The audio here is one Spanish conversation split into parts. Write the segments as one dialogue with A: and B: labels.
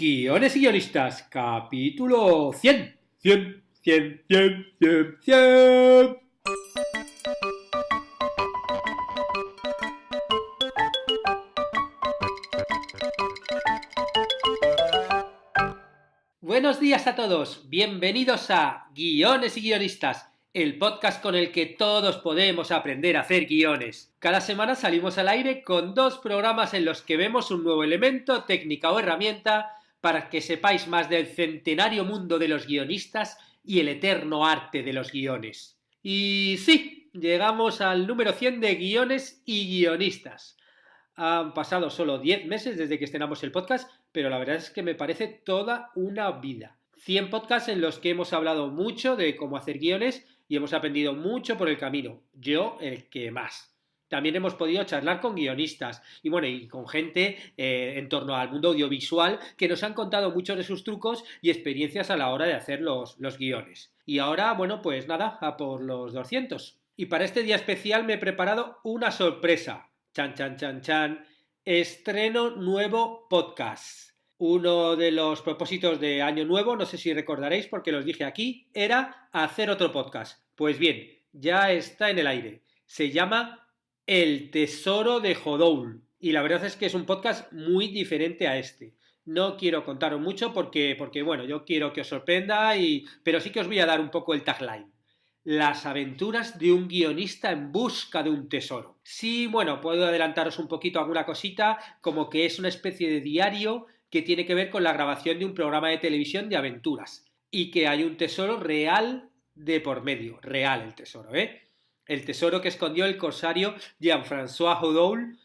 A: Guiones y guionistas, capítulo 100. 100, 100, 100, 100, 100. Buenos días a todos, bienvenidos a Guiones y guionistas, el podcast con el que todos podemos aprender a hacer guiones. Cada semana salimos al aire con 2 programas en los que vemos un nuevo elemento, técnica o herramienta para que sepáis más del centenario mundo de los guionistas y el eterno arte de los guiones. Y sí, llegamos al número 100 de guiones y guionistas. Han pasado solo 10 meses desde que estrenamos el podcast, pero la verdad es que me parece toda una vida. 100 podcasts en los que hemos hablado mucho de cómo hacer guiones y hemos aprendido mucho por el camino. Yo, el que más. También hemos podido charlar con guionistas y con gente en torno al mundo audiovisual que nos han contado muchos de sus trucos y experiencias a la hora de hacer los guiones. Y ahora, pues nada, a por los 200. Y para este día especial me he preparado una sorpresa. Chan, chan, chan, chan. Estreno nuevo podcast. Uno de los propósitos de Año Nuevo, no sé si recordaréis porque los dije aquí, era hacer otro podcast. Pues bien, ya está en el aire. Se llama El Tesoro de Hodoul. Y la verdad es que es un podcast muy diferente a este. No quiero contaros mucho porque yo quiero que os sorprenda, pero sí que os voy a dar un poco el tagline. Las aventuras de un guionista en busca de un tesoro. Sí, puedo adelantaros un poquito alguna cosita, como que es una especie de diario que tiene que ver con la grabación de un programa de televisión de aventuras y que hay un tesoro real de por medio, real el tesoro, el tesoro que escondió el corsario Jean-François Hodoul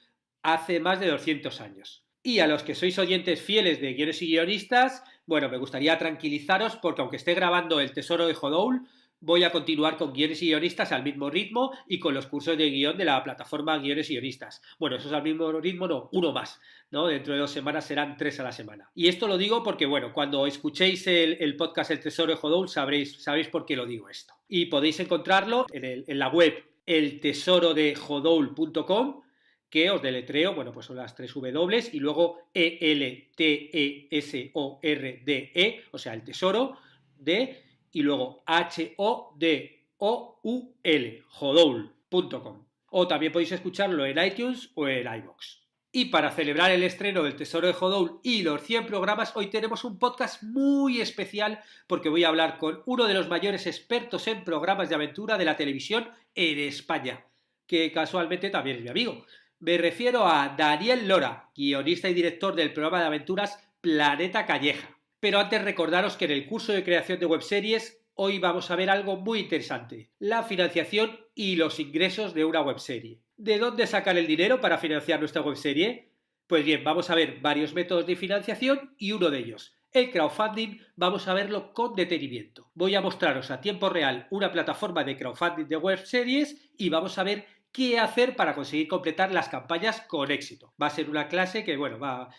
A: hace más de 200 años. Y a los que sois oyentes fieles de guiones y guionistas, me gustaría tranquilizaros porque aunque esté grabando el tesoro de Hodoul, voy a continuar con guiones y guionistas al mismo ritmo y con los cursos de guión de la plataforma Guiones y Guionistas. Eso es al mismo ritmo, no, uno más, ¿no? Dentro de 2 semanas serán 3 a la semana. Y esto lo digo porque, cuando escuchéis el podcast El Tesoro de Hodoul sabréis por qué lo digo esto. Y podéis encontrarlo en la web eltesorodehodoul.com, que os deletreo, pues son las 3 W y luego ELTESORDE, o sea, el tesoro de... y luego HODOUL, hodoul.com. O también podéis escucharlo en iTunes o en iVoox. Y para celebrar el estreno del Tesoro de Hodoul y los 100 programas, hoy tenemos un podcast muy especial porque voy a hablar con uno de los mayores expertos en programas de aventura de la televisión en España, que casualmente también es mi amigo. Me refiero a Daniel Lora, guionista y director del programa de aventuras Planeta Calleja. Pero antes recordaros que en el curso de creación de webseries hoy vamos a ver algo muy interesante, la financiación y los ingresos de una webserie. ¿De dónde sacar el dinero para financiar nuestra webserie? Pues bien, vamos a ver varios métodos de financiación y uno de ellos, el crowdfunding, vamos a verlo con detenimiento. Voy a mostraros a tiempo real una plataforma de crowdfunding de webseries y vamos a ver qué hacer para conseguir completar las campañas con éxito. Va a ser una clase que,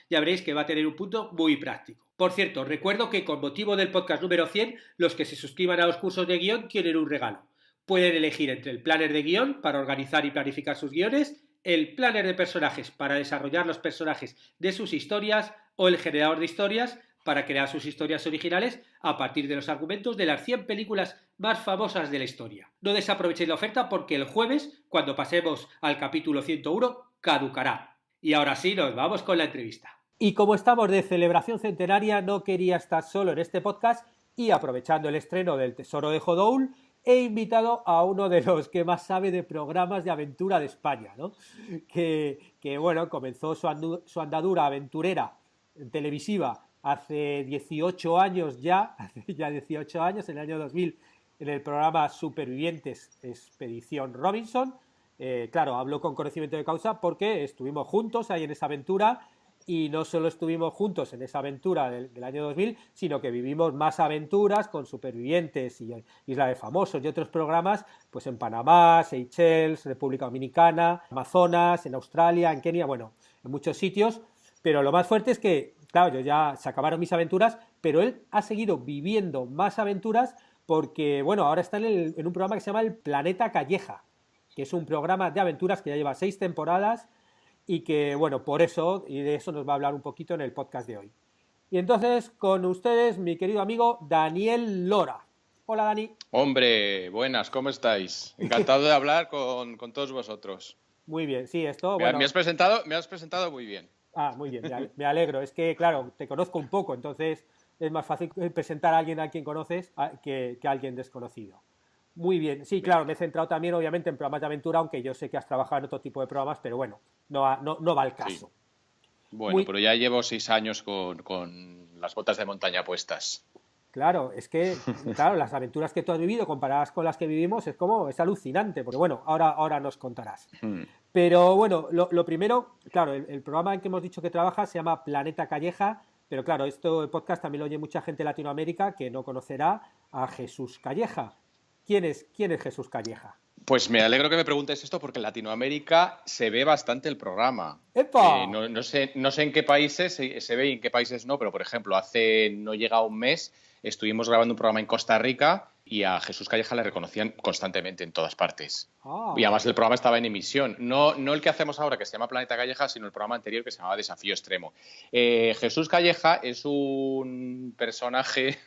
A: ya veréis que va a tener un punto muy práctico. Por cierto, recuerdo que con motivo del podcast número 100, los que se suscriban a los cursos de guión tienen un regalo. Pueden elegir entre el planner de guión para organizar y planificar sus guiones, el planner de personajes para desarrollar los personajes de sus historias o el generador de historias para crear sus historias originales a partir de los argumentos de las 100 películas más famosas de la historia. No desaprovechéis la oferta porque el jueves, cuando pasemos al capítulo 101, caducará. Y ahora sí, nos vamos con la entrevista. Y como estamos de celebración centenaria, no quería estar solo en este podcast y aprovechando el estreno del Tesoro de Hodoul, he invitado a uno de los que más sabe de programas de aventura de España, ¿no? que comenzó su andadura aventurera televisiva hace 18 años ya, en el año 2000, en el programa Supervivientes Expedición Robinson. Claro, hablo con conocimiento de causa porque estuvimos juntos ahí en esa aventura y no solo estuvimos juntos en esa aventura del año 2000, sino que vivimos más aventuras con Supervivientes y Isla de Famosos y otros programas pues en Panamá, Seychelles, República Dominicana, Amazonas, en Australia, en Kenia, en muchos sitios. Pero lo más fuerte es que, claro, yo ya se acabaron mis aventuras, pero él ha seguido viviendo más aventuras porque, ahora está en un programa que se llama El Planeta Calleja, que es un programa de aventuras que ya lleva 6 temporadas y que, por eso, y de eso nos va a hablar un poquito en el podcast de hoy. Y entonces, con ustedes, mi querido amigo Daniel Lora. Hola, Dani.
B: Hombre, buenas, ¿cómo estáis? Encantado de hablar con todos vosotros.
A: Muy bien, sí, esto,
B: Me
A: bueno,
B: has presentado muy bien.
A: muy bien, me alegro. Es que, claro, te conozco un poco, entonces es más fácil presentar a alguien a quien conoces que a alguien desconocido. Muy bien, sí,
B: Bien.
A: claro, me he centrado también, obviamente, en programas de aventura, aunque yo sé que has trabajado en otro tipo de programas, pero bueno, no va al
B: Sí.
A: caso.
B: Bueno,
A: Muy,
B: pero ya llevo 6 años con las botas de montaña puestas.
A: claro, es que, claro, las aventuras que tú has vivido comparadas con las que vivimos es alucinante, porque bueno, ahora nos contarás.
B: Hmm.
A: Pero bueno, lo primero, claro, el programa en que hemos dicho que trabaja se llama Planeta Calleja, pero claro, esto el podcast también lo oye mucha gente de Latinoamérica que no conocerá a Jesús Calleja. ¿Quién es Jesús Calleja?
B: Pues me alegro que me preguntes esto porque en Latinoamérica se ve bastante el programa.
A: ¡Epa!
B: No sé en qué países se ve y en qué países no, pero por ejemplo, hace no llega un mes estuvimos grabando un programa en Costa Rica y a Jesús Calleja le reconocían constantemente en todas partes. Y
A: Ah,
B: además el programa estaba en emisión. No el que hacemos ahora, que se llama Planeta Calleja, sino el programa anterior que se llamaba Desafío Extremo. Jesús Calleja es un personaje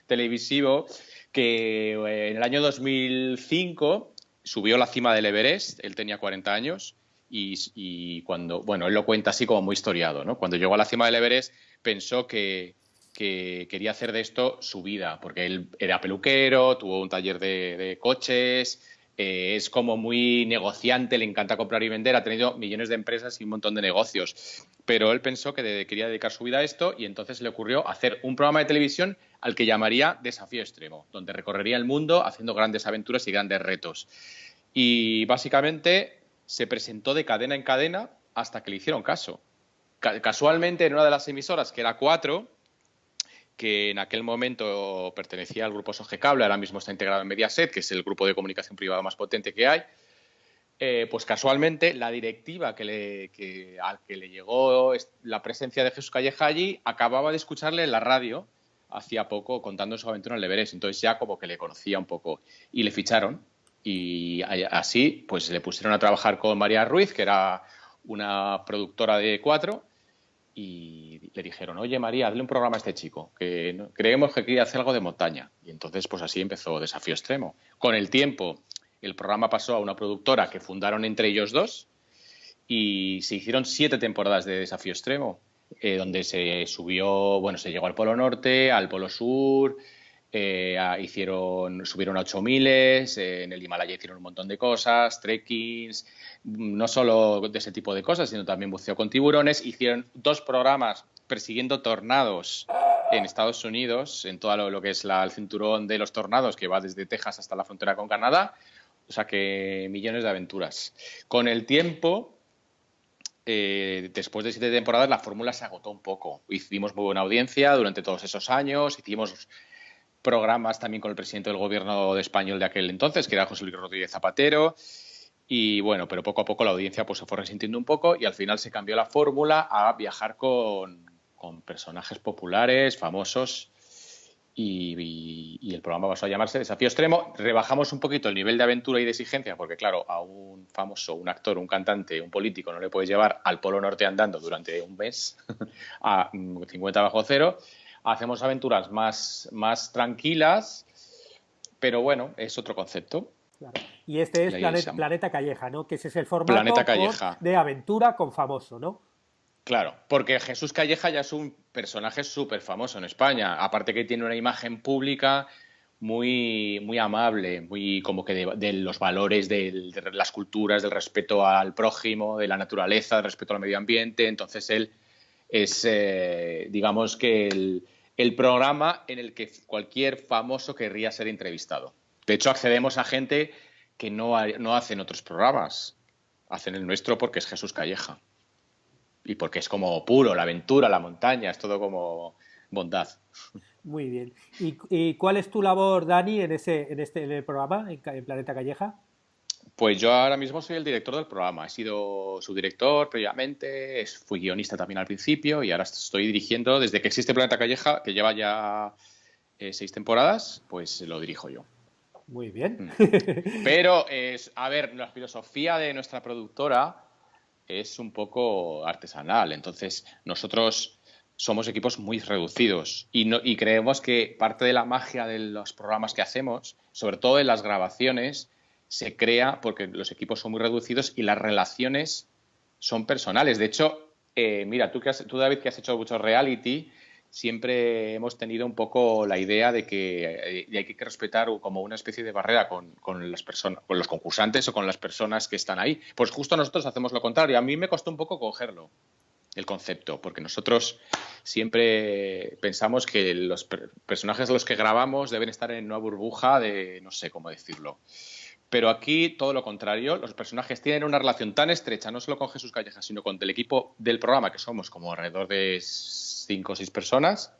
B: televisivo que en el año 2005 subió a la cima del Everest, él tenía 40 años, y cuando, bueno, él lo cuenta así como muy historiado, ¿no? Cuando llegó a la cima del Everest pensó que quería hacer de esto su vida, porque él era peluquero, tuvo un taller de coches, es como muy negociante, le encanta comprar y vender, ha tenido millones de empresas y un montón de negocios, pero él pensó que quería dedicar su vida a esto y entonces le ocurrió hacer un programa de televisión al que llamaría Desafío Extremo, donde recorrería el mundo haciendo grandes aventuras y grandes retos. Y básicamente se presentó de cadena en cadena hasta que le hicieron caso. Casualmente en una de las emisoras, que era 4, que en aquel momento pertenecía al grupo Sogecable, ahora mismo está integrado en Mediaset, que es el grupo de comunicación privada más potente que hay, pues casualmente la directiva al que le llegó la presencia de Jesús Calleja allí acababa de escucharle en la radio hacía poco contando su aventura en el Everest, entonces ya como que le conocía un poco y le ficharon y así pues le pusieron a trabajar con María Ruiz, que era una productora de 4, y le dijeron, oye María, hazle un programa a este chico, que creemos que quiere hacer algo de montaña. Y entonces pues así empezó Desafío Extremo. Con el tiempo el programa pasó a una productora que fundaron entre ellos dos y se hicieron 7 temporadas de Desafío Extremo, donde se subió, bueno, se llegó al Polo Norte, al Polo Sur, subieron a 8000, en el Himalaya hicieron un montón de cosas, trekkings, no solo de ese tipo de cosas, sino también buceo con tiburones. Hicieron 2 programas persiguiendo tornados en Estados Unidos, en todo lo que es el cinturón de los tornados, que va desde Texas hasta la frontera con Canadá. O sea que millones de aventuras. Con el tiempo, después de 7 temporadas, la fórmula se agotó un poco. Hicimos muy buena audiencia durante todos esos años, hicimos programas también con el presidente del gobierno de español de aquel entonces, que era José Luis Rodríguez Zapatero, y bueno, pero poco a poco la audiencia pues se fue resintiendo un poco y al final se cambió la fórmula a viajar con personajes populares, famosos, y el programa pasó a llamarse Desafío Extremo. Rebajamos un poquito el nivel de aventura y de exigencia, porque claro, a un famoso, un actor, un cantante, un político no le puedes llevar al Polo Norte andando durante un mes a 50 bajo cero. Hacemos aventuras más tranquilas, pero bueno, es otro concepto.
A: claro. Y este es
B: Y ahí se
A: Planeta Calleja, ¿no? Que ese es el
B: Planeta
A: formato
B: Calleja.
A: de aventura con famoso, ¿no?
B: Claro, porque Jesús Calleja ya es un personaje súper famoso en España. Aparte que tiene una imagen pública muy amable, muy como que de los valores de las culturas, del respeto al prójimo, de la naturaleza, del respeto al medio ambiente. Entonces él es, digamos que el programa en el que cualquier famoso querría ser entrevistado. De hecho, accedemos a gente que no hacen otros programas. Hacen el nuestro porque es Jesús Calleja. Y porque es como puro, la aventura, la montaña, es todo como bondad.
A: Muy bien. ¿Y cuál es tu labor, Dani, en el programa, en Planeta Calleja?
B: Pues yo ahora mismo soy el director del programa. He sido su director previamente, fui guionista también al principio y ahora estoy dirigiendo desde que existe Planeta Calleja, que lleva ya 6 temporadas, pues lo dirijo yo.
A: Muy bien.
B: Pero, a ver, la filosofía de nuestra productora es un poco artesanal. Entonces, nosotros somos equipos muy reducidos y creemos que parte de la magia de los programas que hacemos, sobre todo en las grabaciones, se crea porque los equipos son muy reducidos y las relaciones son personales. De hecho, mira, tú, David, que has hecho mucho reality, siempre hemos tenido un poco la idea de que hay que respetar como una especie de barrera con las personas, con los concursantes o con las personas que están ahí. Pues justo nosotros hacemos lo contrario. A mí me costó un poco cogerlo, el concepto, porque nosotros siempre pensamos que los personajes de los que grabamos deben estar en una burbuja de, no sé cómo decirlo. Pero aquí todo lo contrario, los personajes tienen una relación tan estrecha, no solo con Jesús Calleja, sino con el equipo del programa, que somos como alrededor de 5 o 6 personas,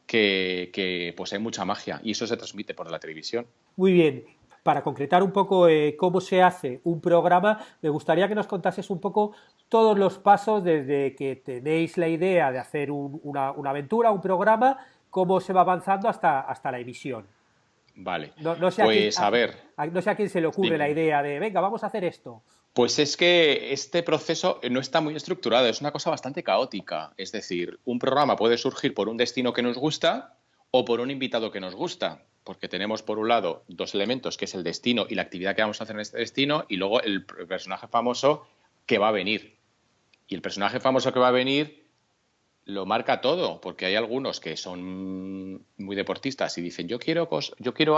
B: que pues hay mucha magia y eso se transmite por la televisión.
A: Muy bien. Para concretar un poco cómo se hace un programa, me gustaría que nos contases un poco todos los pasos desde que tenéis la idea de hacer una aventura, un programa, cómo se va avanzando hasta la emisión.
B: Vale,
A: No sé
B: pues a ver,
A: no sé a quién se le ocurre la
B: dime.
A: idea de, venga, vamos a hacer esto.
B: Pues es que este proceso no está muy estructurado, es una cosa bastante caótica. Es decir, un programa puede surgir por un destino que nos gusta o por un invitado que nos gusta, porque tenemos por un lado dos elementos, que es el destino y la actividad que vamos a hacer en este destino, y luego el personaje famoso que va a venir. Y el personaje famoso que va a venir lo marca todo, porque hay algunos que son muy deportistas y dicen, yo quiero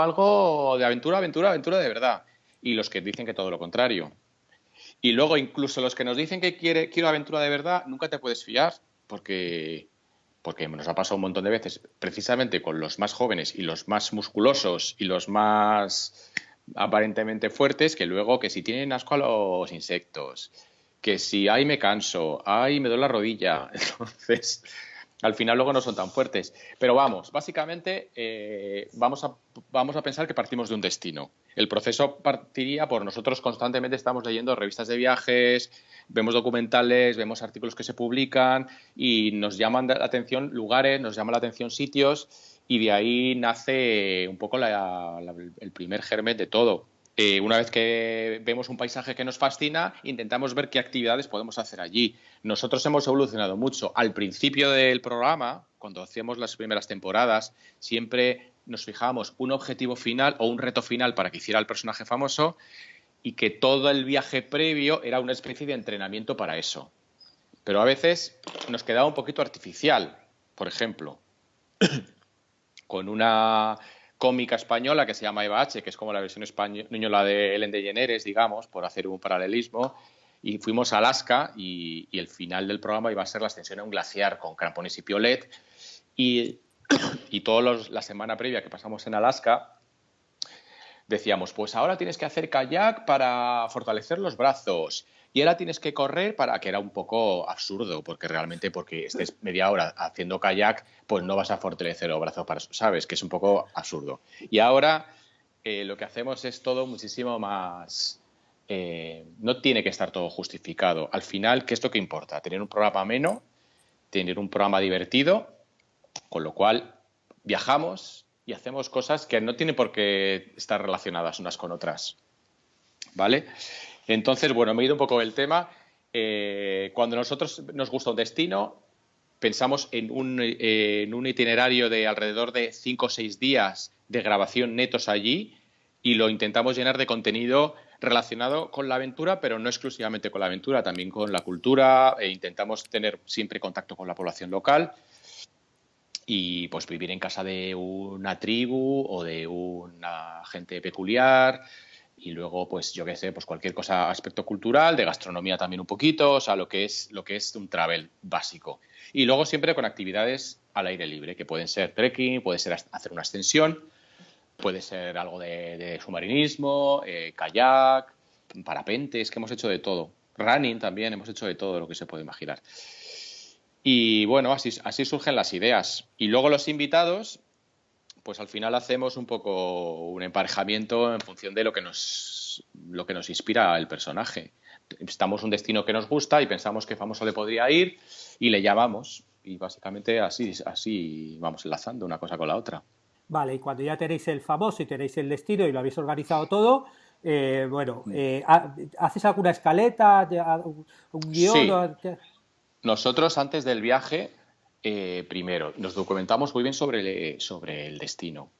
B: algo de aventura, aventura, aventura de verdad. Y los que dicen que todo lo contrario. Y luego incluso los que nos dicen que quiero aventura de verdad, nunca te puedes fiar porque nos ha pasado un montón de veces, precisamente con los más jóvenes y los más musculosos y los más aparentemente fuertes, que luego que si tienen asco a los insectos, que si ay me canso, ay me duele la rodilla, entonces al final luego no son tan fuertes. Pero vamos, básicamente vamos a pensar que partimos de un destino. El proceso partiría por nosotros constantemente estamos leyendo revistas de viajes, vemos documentales, vemos artículos que se publican y nos llaman la atención lugares, nos llaman la atención sitios y de ahí nace un poco el primer germen de todo. Una vez que vemos un paisaje que nos fascina, intentamos ver qué actividades podemos hacer allí. Nosotros hemos evolucionado mucho. Al principio del programa, cuando hacíamos las primeras temporadas, siempre nos fijábamos un objetivo final o un reto final para que hiciera el personaje famoso y que todo el viaje previo era una especie de entrenamiento para eso. Pero a veces nos quedaba un poquito artificial. Por ejemplo, con una cómica española que se llama Eva H., que es como la versión española de Ellen DeGeneres, digamos, por hacer un paralelismo, y fuimos a Alaska y el final del programa iba a ser la ascensión a un glaciar con crampones y piolet y toda la semana previa que pasamos en Alaska decíamos, pues ahora tienes que hacer kayak para fortalecer los brazos y ahora tienes que correr para que era un poco absurdo, porque realmente porque estés media hora haciendo kayak, pues no vas a fortalecer los brazos para eso, ¿sabes? Que es un poco absurdo. Y ahora lo que hacemos es todo muchísimo más... no tiene que estar todo justificado. Al final, ¿qué es lo que importa? Tener un programa ameno, tener un programa divertido, con lo cual viajamos y hacemos cosas que no tienen por qué estar relacionadas unas con otras. ¿Vale? Entonces, bueno, me he ido un poco del tema. Cuando nosotros nos gusta un destino, pensamos en un itinerario de alrededor de 5 o 6 días de grabación netos allí y lo intentamos llenar de contenido relacionado con la aventura, pero no exclusivamente con la aventura, también con la cultura. Intentamos tener siempre contacto con la población local y pues vivir en casa de una tribu o de una gente peculiar y luego pues yo qué sé, pues cualquier cosa, aspecto cultural, de gastronomía también un poquito, o sea, lo que es un travel básico. Y luego siempre con actividades al aire libre, que pueden ser trekking, puede ser hacer una ascensión, puede ser algo de submarinismo, kayak, parapentes, que hemos hecho de todo. Running también, hemos hecho de todo lo que se puede imaginar. Y bueno, así surgen las ideas. Y luego los invitados, pues al final hacemos un poco un emparejamiento en función de lo que nos inspira el personaje. Estamos un destino que nos gusta y pensamos que famoso le podría ir y le llamamos. Y básicamente así vamos enlazando una cosa con la otra.
A: Vale, y cuando ya tenéis el famoso y tenéis el destino y lo habéis organizado todo, ¿haces alguna escaleta, un guión?
B: Sí. Nosotros antes del viaje Primero, nos documentamos muy bien sobre el destino,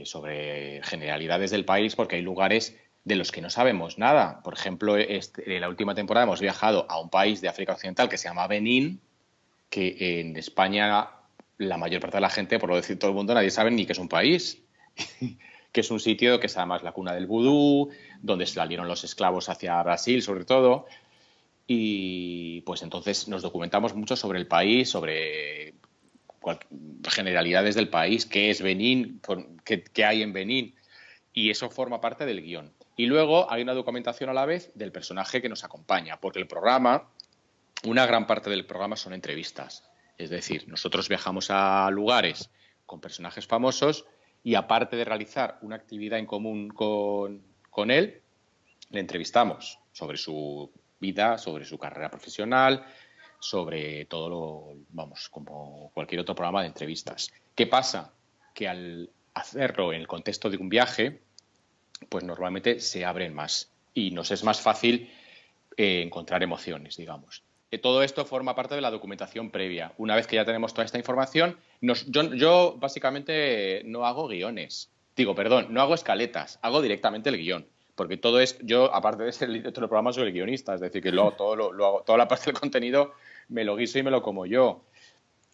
B: sobre generalidades del país, porque hay lugares de los que no sabemos nada. Por ejemplo, en la última temporada hemos viajado a un país de África Occidental que se llama Benín, que en España la mayor parte de la gente, por lo decir todo el mundo, nadie sabe ni que es un país, que es un sitio que es además la cuna del vudú, donde salieron los esclavos hacia Brasil, sobre todo. Y pues entonces nos documentamos mucho sobre el país, sobre generalidades del país, qué es Benín, qué hay en Benín, y eso forma parte del guión. Y luego hay una documentación a la vez del personaje que nos acompaña, porque el programa, una gran parte del programa son entrevistas. Es decir, nosotros viajamos a lugares con personajes famosos y aparte de realizar una actividad en común con él, le entrevistamos sobre su vida, sobre su carrera profesional, sobre todo vamos, como cualquier otro programa de entrevistas. ¿Qué pasa? Que al hacerlo en el contexto de un viaje, pues normalmente se abren más y nos es más fácil encontrar emociones, digamos. Todo esto forma parte de la documentación previa. Una vez que ya tenemos toda esta información, yo básicamente no hago guiones. No hago escaletas, hago directamente el guión. Porque todo es, yo, aparte de ser el director del programa, soy el guionista. Es decir, que luego lo hago, toda la parte del contenido me lo guiso y me lo como yo.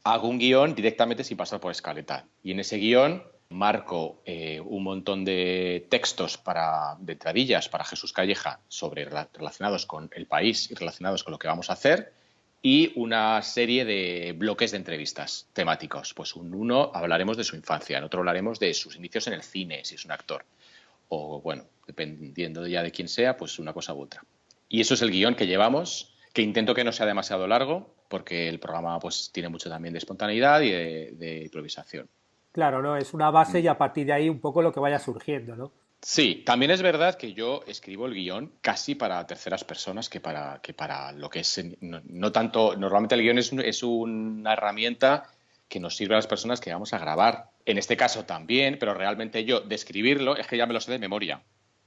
B: Hago un guión directamente sin pasar por escaleta. Y en ese guión marco un montón de textos de entradillas para Jesús Calleja relacionados con el país y relacionados con lo que vamos a hacer, y una serie de bloques de entrevistas temáticos. Pues uno hablaremos de su infancia, en otro hablaremos de sus inicios en el cine, si es un actor. O bueno, dependiendo ya de quién sea, pues una cosa u otra. Y eso es el guión que llevamos, que intento que no sea demasiado largo, porque el programa pues tiene mucho también de espontaneidad y de improvisación.
A: Claro, ¿no? Es una base y a partir de ahí un poco lo que vaya surgiendo, ¿no?
B: Sí, también es verdad que yo escribo el guión casi para terceras personas que para lo que es. No tanto. Normalmente el guión es una herramienta que nos sirve a las personas que vamos a grabar. En este caso también, pero realmente yo de escribirlo es que ya me lo sé de memoria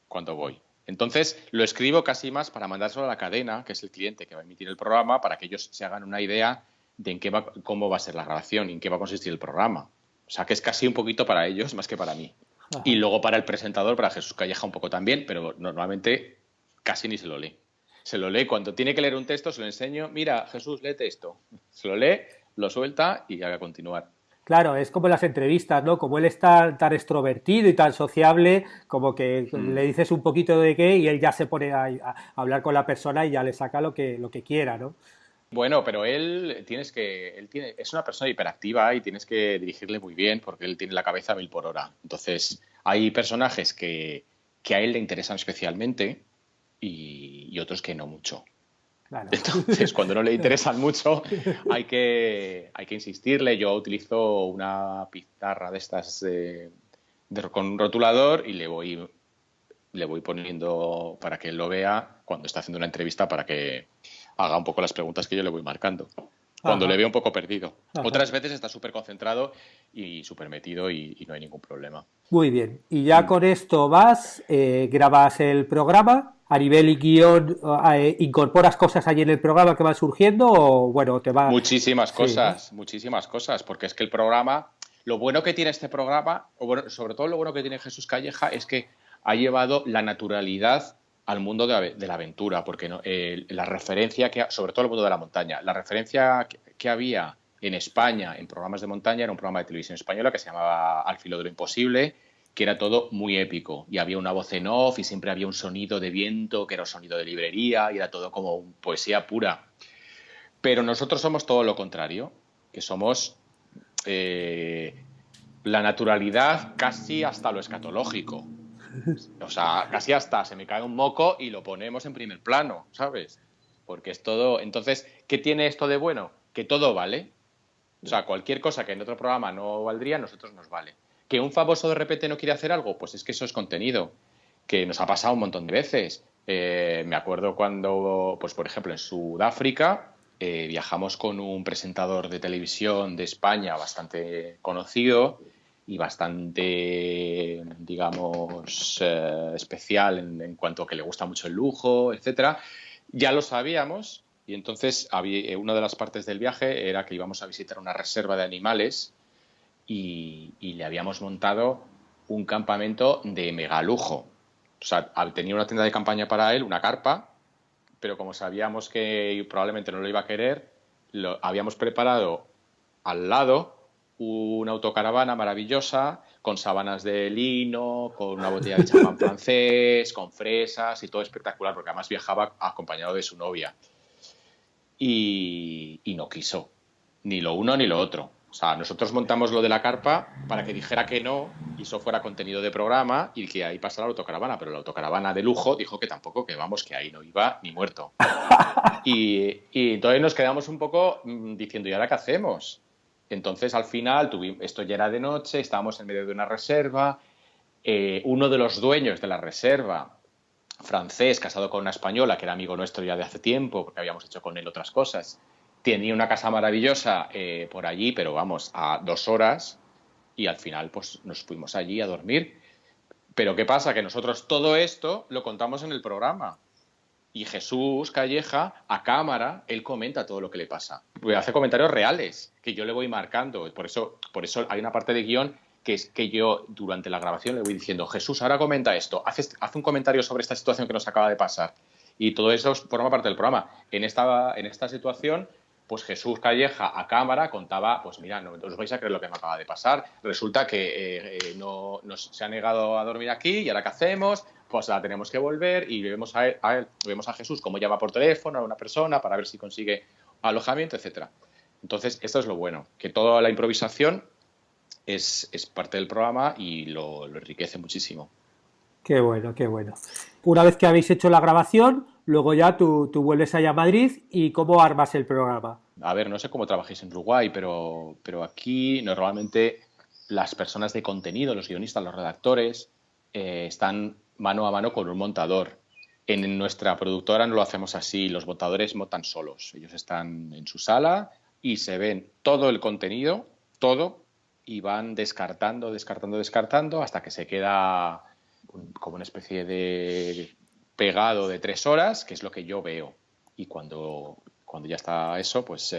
B: cuando voy. Entonces lo escribo casi más para mandárselo a la cadena, que es el cliente que va a emitir el programa, para que ellos se hagan una idea de cómo va a ser la grabación y en qué va a consistir el programa. O sea, que es casi un poquito para ellos más que para mí.
A: Ajá.
B: Y luego para el presentador, para Jesús Calleja un poco también, pero normalmente casi ni se lo lee. Se lo lee cuando tiene que leer un texto, se lo enseño. Mira, Jesús, léete esto. Se lo lee, lo suelta y haga continuar.
A: Claro, es como en las entrevistas, ¿no? Como él está tan extrovertido y tan sociable, como que le dices un poquito de qué y él ya se pone a hablar con la persona y ya le saca lo que quiera, ¿no?
B: Bueno, pero es una persona hiperactiva y tienes que dirigirle muy bien porque él tiene la cabeza a 1000 por hora. Entonces, hay personajes que a él le interesan especialmente y otros que no mucho.
A: Claro.
B: Entonces, cuando no le interesan mucho, hay que insistirle. Yo utilizo una pizarra de estas con un rotulador y le voy poniendo para que él lo vea cuando está haciendo una entrevista, para que haga un poco las preguntas que yo le voy marcando. Cuando
A: Ajá.
B: le veo un poco perdido.
A: Ajá.
B: Otras veces está súper concentrado y súper metido y no hay ningún problema.
A: Muy bien. Y ya con esto vas, grabas el programa, a nivel guión, incorporas cosas allí en el programa que van surgiendo o bueno, te va... Sí, ¿no?
B: Muchísimas cosas, porque es que el programa, lo bueno que tiene este programa, o bueno, sobre todo lo bueno que tiene Jesús Calleja, es que ha llevado la naturalidad al mundo de la aventura, porque la referencia sobre todo el mundo de la montaña, la referencia que había en España en programas de montaña era un programa de televisión española que se llamaba Al filo de lo imposible, que era todo muy épico y había una voz en off y siempre había un sonido de viento que era un sonido de librería y era todo como poesía pura. Pero nosotros somos todo lo contrario, que somos la naturalidad casi hasta lo escatológico. O sea, casi hasta se me cae un moco y lo ponemos en primer plano, ¿sabes? Porque es todo. Entonces, ¿qué tiene esto de bueno? Que todo vale. O sea, cualquier cosa que en otro programa no valdría, a nosotros nos vale. ¿Que un famoso de repente no quiere hacer algo? Pues es que eso es contenido. Que nos ha pasado un montón de veces. Me acuerdo cuando, pues por ejemplo, en Sudáfrica viajamos con un presentador de televisión de España bastante conocido y bastante, digamos, especial en cuanto a que le gusta mucho el lujo, etcétera. Ya lo sabíamos, Y entonces una de las partes del viaje era que íbamos a visitar una reserva de animales y le habíamos montado un campamento de megalujo. O sea, tenía una tienda de campaña para él, una carpa, pero como sabíamos que probablemente no lo iba a querer, habíamos preparado al lado una autocaravana maravillosa con sábanas de lino, con una botella de champán francés, con fresas y todo espectacular, porque además viajaba acompañado de su novia. Y no quiso, ni lo uno ni lo otro. O sea, nosotros montamos lo de la carpa para que dijera que no y eso fuera contenido de programa y que ahí pasara la autocaravana, pero la autocaravana de lujo dijo que tampoco, que vamos, que ahí no iba ni muerto. Y entonces nos quedamos un poco diciendo, ¿y ahora qué hacemos? Entonces al final, esto ya era de noche, estábamos en medio de una reserva, uno de los dueños de la reserva, francés, casado con una española, que era amigo nuestro ya de hace tiempo, porque habíamos hecho con él otras cosas, tenía una casa maravillosa por allí, pero vamos, a 2 horas, y al final pues nos fuimos allí a dormir. Pero ¿qué pasa? Que nosotros todo esto lo contamos en el programa. Y Jesús Calleja, a cámara, él comenta todo lo que le pasa. Hace comentarios reales, que yo le voy marcando. Por eso hay una parte de guión que es que yo, durante la grabación, le voy diciendo, Jesús, ahora comenta esto, haz un comentario sobre esta situación que nos acaba de pasar. Y todo eso forma parte del programa. En esta situación, pues Jesús Calleja, a cámara, contaba, pues mira, no os vais a creer lo que me acaba de pasar. Resulta que se ha negado a dormir aquí, ¿y ahora qué hacemos? Pues la tenemos que volver y vemos a Jesús cómo llama por teléfono a una persona para ver si consigue alojamiento, etcétera. Entonces, esto es lo bueno, que toda la improvisación es parte del programa y lo enriquece muchísimo.
A: Qué bueno, qué bueno. Una vez que habéis hecho la grabación, luego ya tú vuelves allá a Madrid y ¿cómo armas el programa?
B: A ver, no sé cómo trabajáis en Uruguay, pero aquí normalmente las personas de contenido, los guionistas, los redactores, están mano a mano con un montador. En nuestra productora no lo hacemos así, los montadores montan solos. Ellos están en su sala y se ven todo el contenido, todo, y van descartando hasta que se queda como una especie de pegado de 3 horas, que es lo que yo veo. Y cuando ya está eso, pues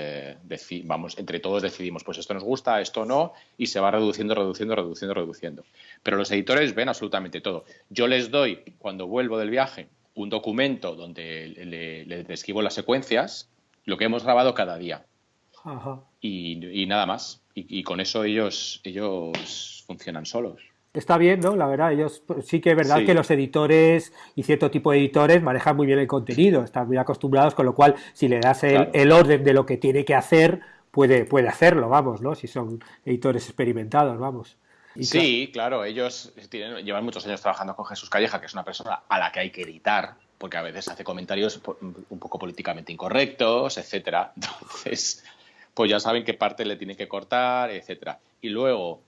B: vamos, entre todos decidimos, pues esto nos gusta, esto no, y se va reduciendo. Pero los editores ven absolutamente todo. Yo les doy, cuando vuelvo del viaje, un documento donde les describo las secuencias, lo que hemos grabado cada día.
A: Ajá.
B: Y nada más. Y con eso ellos funcionan solos.
A: Está bien, ¿no? La verdad, ellos sí que es verdad
B: Sí.
A: que los editores y cierto tipo de editores manejan muy bien el contenido, están muy acostumbrados, con lo cual si le das el orden de lo que tiene que hacer, puede hacerlo, vamos, ¿no? Si son editores experimentados, vamos.
B: Y sí, claro, ellos llevan muchos años trabajando con Jesús Calleja, que es una persona a la que hay que editar, porque a veces hace comentarios un poco políticamente incorrectos, etcétera. Entonces, pues ya saben qué parte le tienen que cortar, etcétera. Y luego,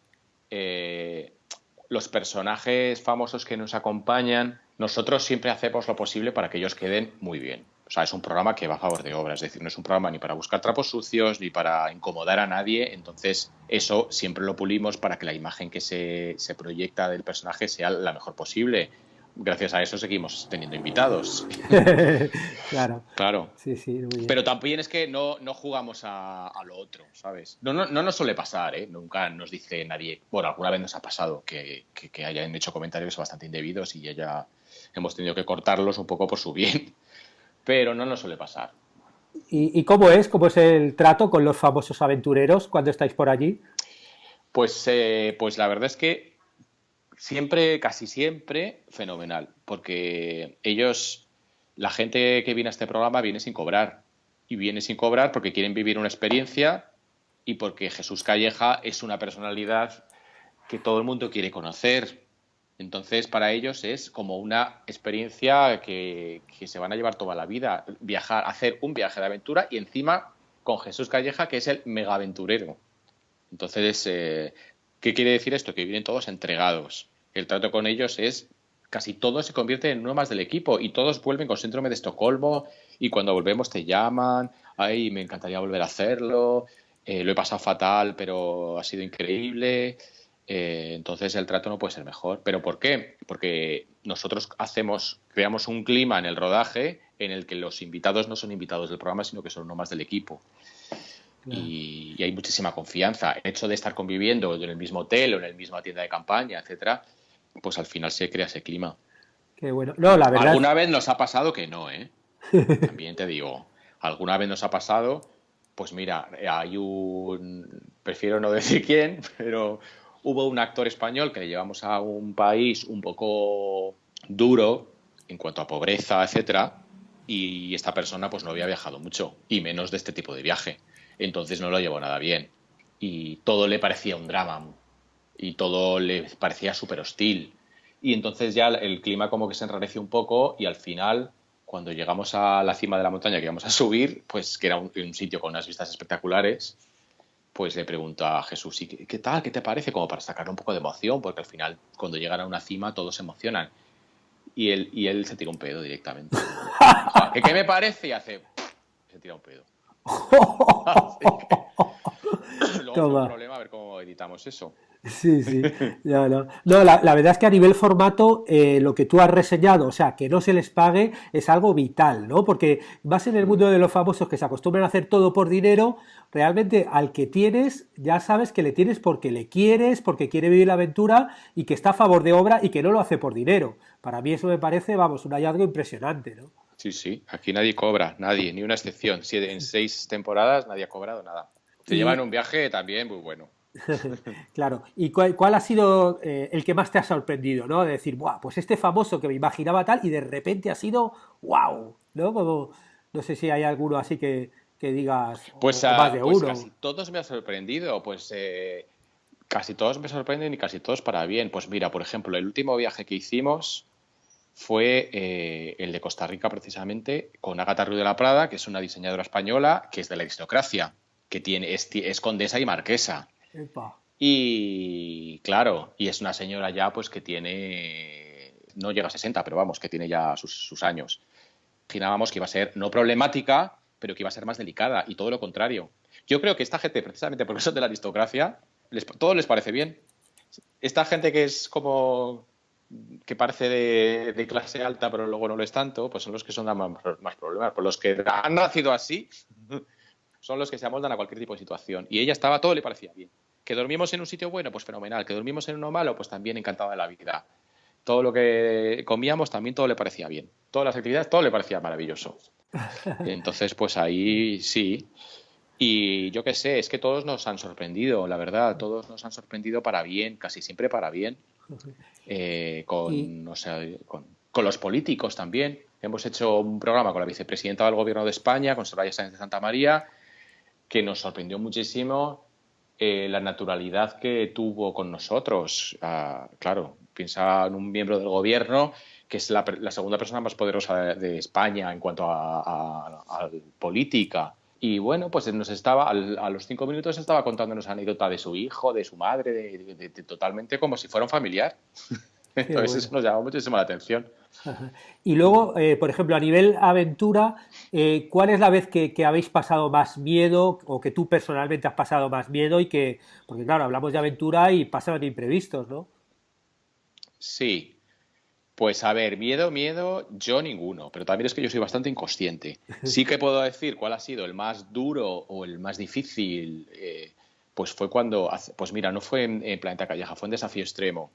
B: los personajes famosos que nos acompañan, nosotros siempre hacemos lo posible para que ellos queden muy bien. O sea, es un programa que va a favor de obra, es decir, no es un programa ni para buscar trapos sucios ni para incomodar a nadie. Entonces, eso siempre lo pulimos para que la imagen que se proyecta del personaje sea la mejor posible. Gracias a eso seguimos teniendo invitados.
A: Claro. Sí, muy bien.
B: Pero también es que no jugamos a lo otro, ¿sabes? No nos suele pasar, ¿eh? Nunca nos dice nadie. Bueno, alguna vez nos ha pasado que hayan hecho comentarios bastante indebidos y ya hemos tenido que cortarlos un poco por su bien. Pero no nos suele pasar.
A: ¿Y cómo es? ¿Cómo es el trato con los famosos aventureros cuando estáis por allí?
B: Pues la verdad es que casi siempre, fenomenal. Porque la gente que viene a este programa viene sin cobrar. Y viene sin cobrar porque quieren vivir una experiencia y porque Jesús Calleja es una personalidad que todo el mundo quiere conocer. Entonces, para ellos es como una experiencia que se van a llevar toda la vida. Hacer un viaje de aventura y encima con Jesús Calleja, que es el megaaventurero. Entonces, ¿qué quiere decir esto? Que vienen todos entregados. El trato con ellos casi todos se convierten en uno más del equipo y todos vuelven con síndrome de Estocolmo y cuando volvemos te llaman, ay, me encantaría volver a hacerlo, lo he pasado fatal, pero ha sido increíble. Entonces el trato no puede ser mejor. ¿Pero por qué? Porque nosotros creamos un clima en el rodaje en el que los invitados no son invitados del programa, sino que son uno más del equipo.
A: Claro.
B: Y hay muchísima confianza. El hecho de estar conviviendo en el mismo hotel o en la misma tienda de campaña, etcétera, pues al final se crea ese clima.
A: Qué bueno. No, la verdad.
B: Alguna vez nos ha pasado que no, ¿eh? También te digo, alguna vez nos ha pasado, pues mira, prefiero no decir quién, pero hubo un actor español que le llevamos a un país un poco duro en cuanto a pobreza, etcétera, y esta persona pues no había viajado mucho, y menos de este tipo de viaje. Entonces no lo llevó nada bien. Y todo le parecía un drama, y todo le parecía súper hostil. Y entonces ya el clima como que se enrareció un poco y al final, cuando llegamos a la cima de la montaña que íbamos a subir, pues que era un sitio con unas vistas espectaculares, pues le pregunto a Jesús, ¿y qué tal? ¿Qué te parece? Como para sacarle un poco de emoción, porque al final cuando llegan a una cima todos se emocionan. Y él se tira un pedo directamente. ¿Qué me parece? Y se tira un pedo. Así que, luego fue un
A: Toma.
B: problema a ver cómo editamos eso.
A: Sí, sí. No, no. No, la verdad es que a nivel formato, lo que tú has reseñado, o sea, que no se les pague, es algo vital, ¿no? Porque vas en el mundo de los famosos que se acostumbran a hacer todo por dinero, realmente al que tienes, ya sabes que le tienes porque le quieres, porque quiere vivir la aventura y que está a favor de obra y que no lo hace por dinero. Para mí eso me parece, vamos, un hallazgo impresionante, ¿no?
B: Sí, sí, aquí nadie cobra, nadie, ni una excepción. En 6 temporadas nadie ha cobrado nada. Se llevan
A: Y,
B: un viaje también muy bueno.
A: claro, ¿y cuál ha sido el que más te ha sorprendido, ¿no? De decir, ¡buah! Pues este famoso que me imaginaba tal y de repente ha sido ¡wow! ¿No? Como, no sé si hay alguno así que digas,
B: Pues,
A: o más de
B: pues
A: uno.
B: casi todos me ha sorprendido, pues casi todos me sorprenden y casi todos para bien. Pues mira, por ejemplo, el último viaje que hicimos fue el de Costa Rica precisamente con Ágata Ruiz de la Prada, que es una diseñadora española que es de la aristocracia, que es condesa y marquesa.
A: Epa.
B: Y claro, y es una señora ya pues que tiene, no llega a 60, pero vamos, que tiene ya sus años. Imaginábamos que iba a ser no problemática, pero que iba a ser más delicada y todo lo contrario. Yo creo que esta gente, precisamente porque son de la aristocracia, todo les parece bien. Esta gente que es como que parece de clase alta, pero luego no lo es tanto, pues son los que son más problemas. Pues los que han nacido así son los que se amoldan a cualquier tipo de situación. Y ella estaba, todo le parecía bien. Que dormimos en un sitio bueno, pues fenomenal. Que dormimos en uno malo, pues también encantada de la vida. Todo lo que comíamos también todo le parecía bien. Todas las actividades, todo le parecía maravilloso. Entonces, pues ahí sí. Y yo qué sé, es que todos nos han sorprendido, la verdad. Todos nos han sorprendido para bien, casi siempre para bien.
A: Y,
B: O sea, con los políticos también. Hemos hecho un programa con la vicepresidenta del Gobierno de España, con Soraya Sáenz de Santa María, que nos sorprendió muchísimo la naturalidad que tuvo con nosotros. Claro, piensa en un miembro del gobierno que es la segunda persona más poderosa de España en cuanto a política. Y bueno, pues a los 5 minutos estaba contándonos anécdota de su hijo, de su madre, totalmente como si fuera un familiar.
A: qué
B: Entonces
A: bueno.
B: eso nos llamó muchísimo la atención.
A: Ajá. Y luego, por ejemplo, a nivel aventura, ¿cuál es la vez que habéis pasado más miedo o que tú personalmente has pasado más miedo y que, porque claro, hablamos de aventura y pasan imprevistos, ¿no?
B: Sí, pues a ver, miedo, yo ninguno, pero también es que yo soy bastante inconsciente. Sí que puedo decir cuál ha sido el más duro o el más difícil, pues fue pues mira, no fue en Planeta Calleja, fue en Desafío Extremo.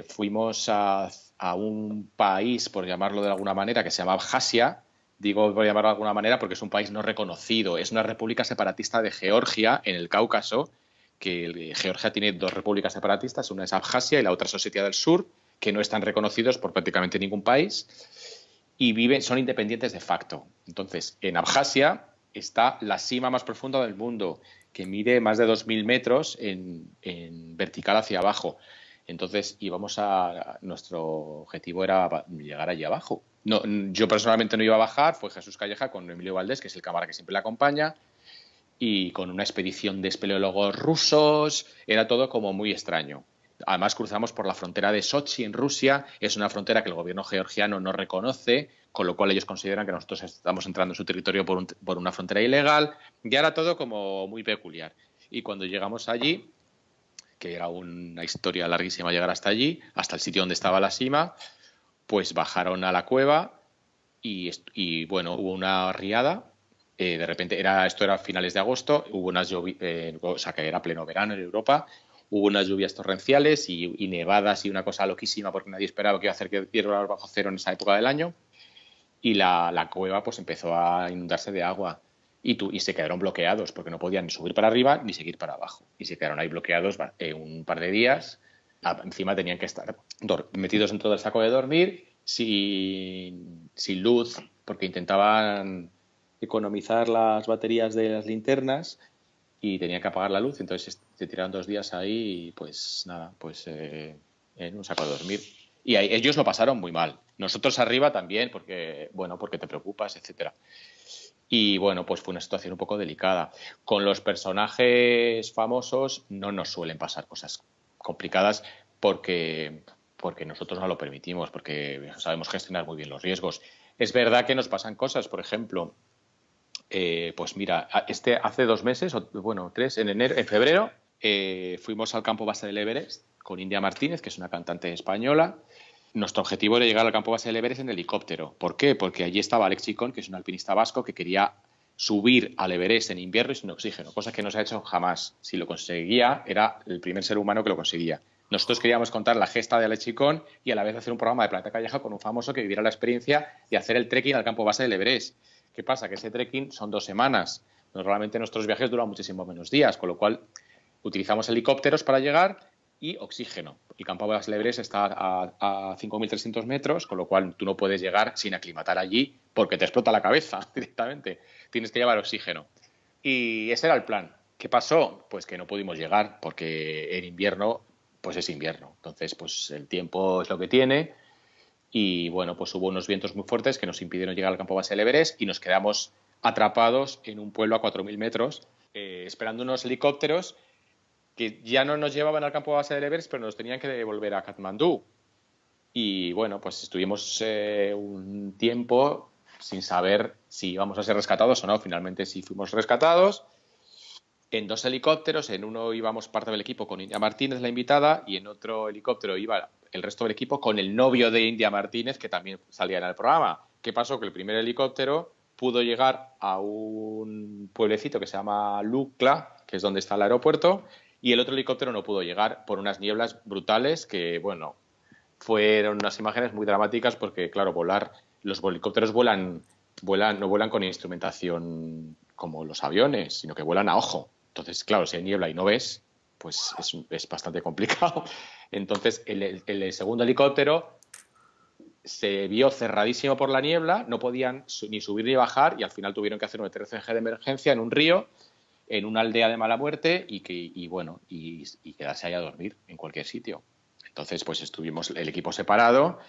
B: Fuimos a un país, por llamarlo de alguna manera, que se llama Abjasia. Digo por llamarlo de alguna manera porque es un país no reconocido. Es una república separatista de Georgia, en el Cáucaso, que Georgia tiene dos repúblicas separatistas, una es Abjasia y la otra es Osetia del Sur, que no están reconocidos por prácticamente ningún país y son independientes de facto. Entonces, en Abjasia está la cima más profunda del mundo, que mide más de 2.000 metros en vertical hacia abajo. Entonces, nuestro objetivo era llegar allí abajo. No, yo personalmente no iba a bajar, fue Jesús Calleja con Emilio Valdés, que es el cámara que siempre le acompaña, y con una expedición de espeleólogos rusos, era todo como muy extraño. Además, cruzamos por la frontera de Sochi, en Rusia. Es una frontera que el gobierno georgiano no reconoce, con lo cual ellos consideran que nosotros estamos entrando en su territorio por una frontera ilegal. Y era todo como muy peculiar. Y cuando llegamos allí, que era una historia larguísima llegar hasta allí, hasta el sitio donde estaba la cima. Pues bajaron a la cueva y bueno, hubo una riada. De repente, esto era a finales de agosto, hubo unas lluvias, o sea, que era pleno verano en Europa, hubo unas lluvias torrenciales y nevadas y una cosa loquísima porque nadie esperaba que iba a hacer que diera bajo cero en esa época del año. Y la cueva pues empezó a inundarse de agua y se quedaron bloqueados porque no podían ni subir para arriba ni seguir para abajo. Y se quedaron ahí bloqueados un par de días. Encima tenían que estar metidos dentro del saco de dormir sin luz porque intentaban economizar las baterías de las linternas y tenían que apagar la luz. Entonces se tiraron 2 días ahí y pues nada, pues en un saco de dormir. Y ellos lo pasaron muy mal. Nosotros arriba también, porque te preocupas, etcétera. Y bueno, pues fue una situación un poco delicada. Con los personajes famosos no nos suelen pasar cosas complicadas porque nosotros no lo permitimos, porque sabemos gestionar muy bien los riesgos. Es verdad que nos pasan cosas, por ejemplo, pues mira, hace 2 meses, 3, en febrero, fuimos al campo base del Everest con India Martínez, que es una cantante española. Nuestro objetivo era llegar al campo base del Everest en helicóptero. ¿Por qué? Porque allí estaba Alex Chicón, que es un alpinista vasco que quería subir al Everest en invierno y sin oxígeno, cosa que no se ha hecho jamás. Si lo conseguía, era el primer ser humano que lo conseguía. Nosotros queríamos contar la gesta de Alex Chicón y a la vez hacer un programa de Planeta Calleja con un famoso que viviera la experiencia de hacer el trekking al campo base del Everest. ¿Qué pasa? Que ese trekking son 2 semanas. Normalmente nuestros viajes duran muchísimo menos días, con lo cual utilizamos helicópteros para llegar y oxígeno. El campo base del Everest está a 5.300 metros, con lo cual tú no puedes llegar sin aclimatar allí porque te explota la cabeza directamente. Tienes que llevar oxígeno. Y ese era el plan. ¿Qué pasó? Pues que no pudimos llegar porque en invierno, pues es invierno. Entonces, pues el tiempo es lo que tiene. Y bueno, pues hubo unos vientos muy fuertes que nos impidieron llegar al campo base del Everest y nos quedamos atrapados en un pueblo a 4.000 metros esperando unos helicópteros que ya no nos llevaban al campo base del Everest, pero nos tenían que devolver a Katmandú. Y bueno, pues estuvimos un tiempo sin saber si íbamos a ser rescatados o no. Finalmente sí fuimos rescatados en 2 helicópteros. En uno íbamos parte del equipo con India Martínez, la invitada, y en otro helicóptero iba el resto del equipo con el novio de India Martínez, que también salía en el programa. ¿Qué pasó? Que el primer helicóptero pudo llegar a un pueblecito que se llama Lukla, que es donde está el aeropuerto, y el otro helicóptero no pudo llegar por unas nieblas brutales que, bueno, fueron unas imágenes muy dramáticas porque, claro, los helicópteros no vuelan con instrumentación como los aviones, sino que vuelan a ojo. Entonces, claro, si hay niebla y no ves, pues es bastante complicado. Entonces, el segundo helicóptero se vio cerradísimo por la niebla, no podían ni subir ni bajar y al final tuvieron que hacer un ETRCG de emergencia en un río, en una aldea de mala muerte y quedarse ahí a dormir en cualquier sitio. Entonces, pues estuvimos el equipo separado,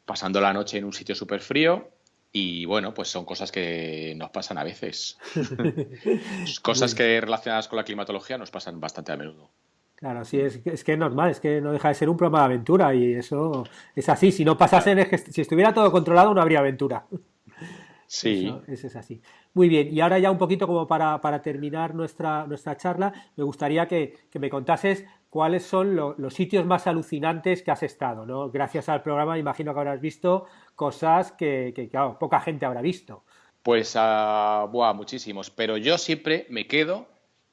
B: pasando la noche en un sitio súper frío y, bueno, pues son cosas que nos pasan a veces. Cosas que relacionadas con la climatología nos pasan bastante a menudo.
C: Claro, sí, es que es normal, es que no deja de ser un programa de aventura y eso es así. Si no pasasen, es que si estuviera todo controlado no habría aventura.
B: Sí.
C: Eso es así. Muy bien, y ahora ya un poquito como para terminar nuestra charla, me gustaría que me contases cuáles son los sitios más alucinantes que has estado, ¿no? Gracias al programa imagino que habrás visto cosas que claro, poca gente habrá visto.
B: Pues, muchísimos, pero yo siempre me quedo,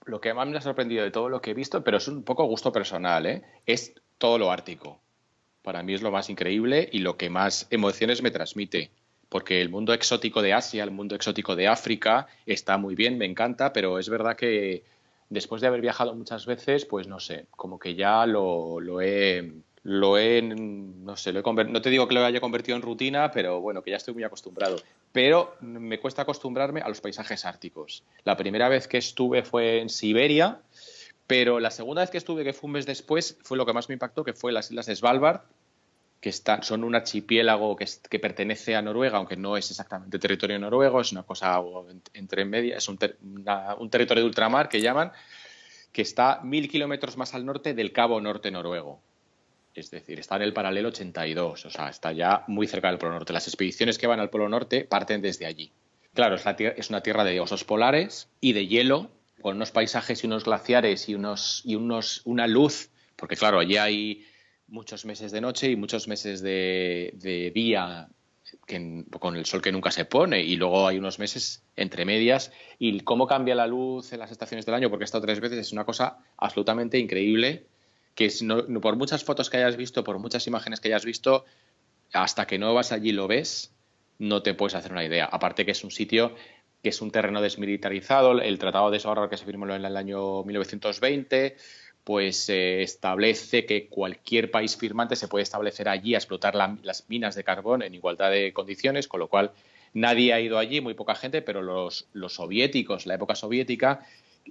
B: lo que más me ha sorprendido de todo lo que he visto, pero es un poco gusto personal, es todo lo ártico. Para mí es lo más increíble y lo que más emociones me transmite. Porque el mundo exótico de Asia, el mundo exótico de África está muy bien, me encanta, pero es verdad que después de haber viajado muchas veces, pues no sé, como que ya no te digo que lo haya convertido en rutina, pero bueno, que ya estoy muy acostumbrado. Pero me cuesta acostumbrarme a los paisajes árticos. La primera vez que estuve fue en Siberia, pero la segunda vez que estuve, que fue un mes después, fue lo que más me impactó, que fue las islas de Svalbard, que son un archipiélago que pertenece a Noruega, aunque no es exactamente territorio noruego, es una cosa entre media, es un territorio de ultramar que llaman, que está 1.000 kilómetros más al norte del Cabo Norte noruego. Es decir, está en el paralelo 82, o sea, está ya muy cerca del Polo Norte. Las expediciones que van al Polo Norte parten desde allí. Claro, es una tierra de osos polares y de hielo, con unos paisajes y unos glaciares y una luz, porque claro, allí hay muchos meses de noche y muchos meses de día con el sol que nunca se pone, y luego hay unos meses entre medias, y cómo cambia la luz en las estaciones del año, porque he estado 3 veces, es una cosa absolutamente increíble, que no, por muchas fotos que hayas visto, por muchas imágenes que hayas visto, hasta que no vas allí y lo ves, no te puedes hacer una idea. Aparte que es un sitio que es un terreno desmilitarizado, el Tratado de Svalbard que se firmó en el año 1920, pues establece que cualquier país firmante se puede establecer allí a explotar las minas de carbón en igualdad de condiciones, con lo cual nadie ha ido allí, muy poca gente, pero los soviéticos, la época soviética,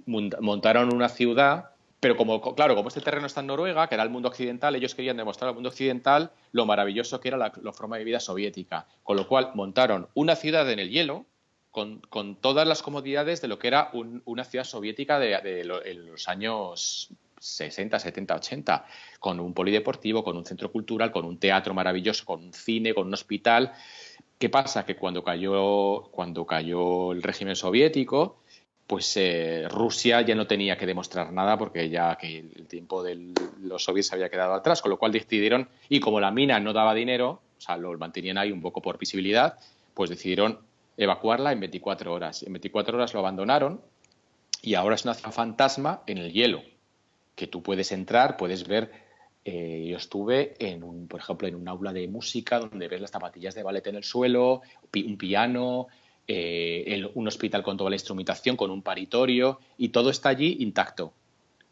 B: montaron una ciudad, pero como este terreno está en Noruega, que era el mundo occidental, ellos querían demostrar al mundo occidental lo maravilloso que era la forma de vida soviética, con lo cual montaron una ciudad en el hielo, con todas las comodidades de lo que era una ciudad soviética en los años 60, 70, 80, con un polideportivo, con un centro cultural, con un teatro maravilloso, con un cine, con un hospital. ¿Qué pasa? Que cuando cayó el régimen soviético, pues Rusia ya no tenía que demostrar nada, porque ya que el tiempo de los soviets había quedado atrás, con lo cual decidieron, y como la mina no daba dinero, o sea, lo mantenían ahí un poco por visibilidad, pues decidieron evacuarla en 24 horas. En 24 horas lo abandonaron y ahora es una ciudad fantasma en el hielo, que tú puedes entrar, puedes ver. Yo estuve, por ejemplo, en un aula de música donde ves las zapatillas de ballet en el suelo, un piano, un hospital con toda la instrumentación, con un paritorio, y todo está allí intacto,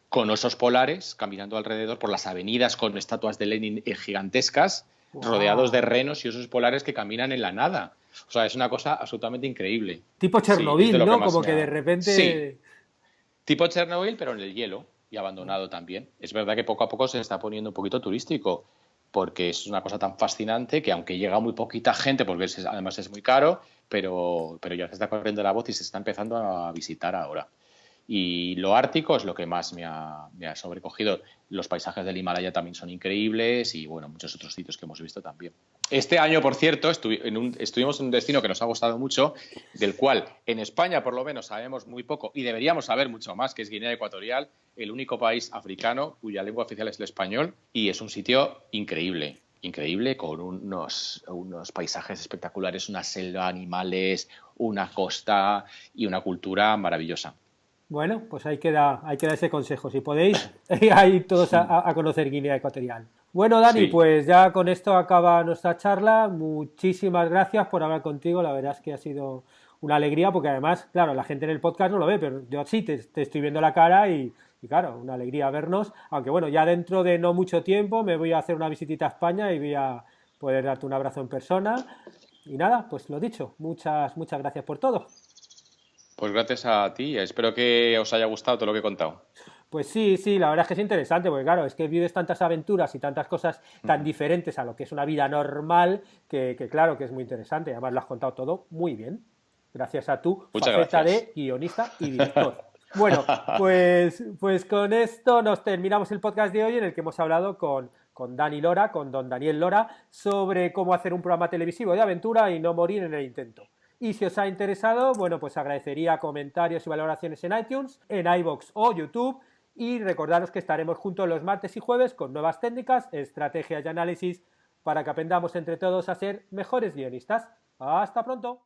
B: con osos polares caminando alrededor por las avenidas con estatuas de Lenin gigantescas, wow, rodeados de renos y osos polares que caminan en la nada. O sea, es una cosa absolutamente increíble.
C: Tipo Chernobyl, sí, ¿no? Como que de repente...
B: Sí, tipo Chernobyl, pero en el hielo y abandonado también. Es verdad que poco a poco se está poniendo un poquito turístico, porque es una cosa tan fascinante que aunque llega muy poquita gente, porque además es muy caro, pero ya se está corriendo la voz y se está empezando a visitar ahora. Y lo ártico es lo que más me ha sobrecogido. Los paisajes del Himalaya también son increíbles y, bueno, muchos otros sitios que hemos visto también. Este año, por cierto, estuvimos en un destino que nos ha gustado mucho, del cual en España, por lo menos, sabemos muy poco y deberíamos saber mucho más, que es Guinea Ecuatorial, el único país africano cuya lengua oficial es el español, y es un sitio increíble, con unos paisajes espectaculares, una selva, animales, una costa y una cultura maravillosa.
C: Bueno, pues ahí queda ese consejo. Si podéis, ahí todos a conocer Guinea Ecuatorial. Bueno, Dani, sí, pues ya con esto acaba nuestra charla. Muchísimas gracias por hablar contigo. La verdad es que ha sido una alegría, porque además, claro, la gente en el podcast no lo ve, pero yo sí te estoy viendo la cara y claro, una alegría vernos. Aunque bueno, ya dentro de no mucho tiempo me voy a hacer una visitita a España y voy a poder darte un abrazo en persona. Y nada, pues lo dicho, muchas gracias por todo.
B: Pues gracias a ti, espero que os haya gustado todo lo que he contado.
C: Pues sí, la verdad es que es interesante, porque claro, es que vives tantas aventuras y tantas cosas tan diferentes a lo que es una vida normal, que claro, que es muy interesante. Además lo has contado todo muy bien, gracias a tu faceta de guionista y director. Bueno, pues con esto nos terminamos el podcast de hoy, en el que hemos hablado con Dani Lora, con don Daniel Lora, sobre cómo hacer un programa televisivo de aventura y no morir en el intento. Y si os ha interesado, bueno, pues agradecería comentarios y valoraciones en iTunes, en iVoox o YouTube. Y recordaros que estaremos juntos los martes y jueves con nuevas técnicas, estrategias y análisis para que aprendamos entre todos a ser mejores guionistas. ¡Hasta pronto!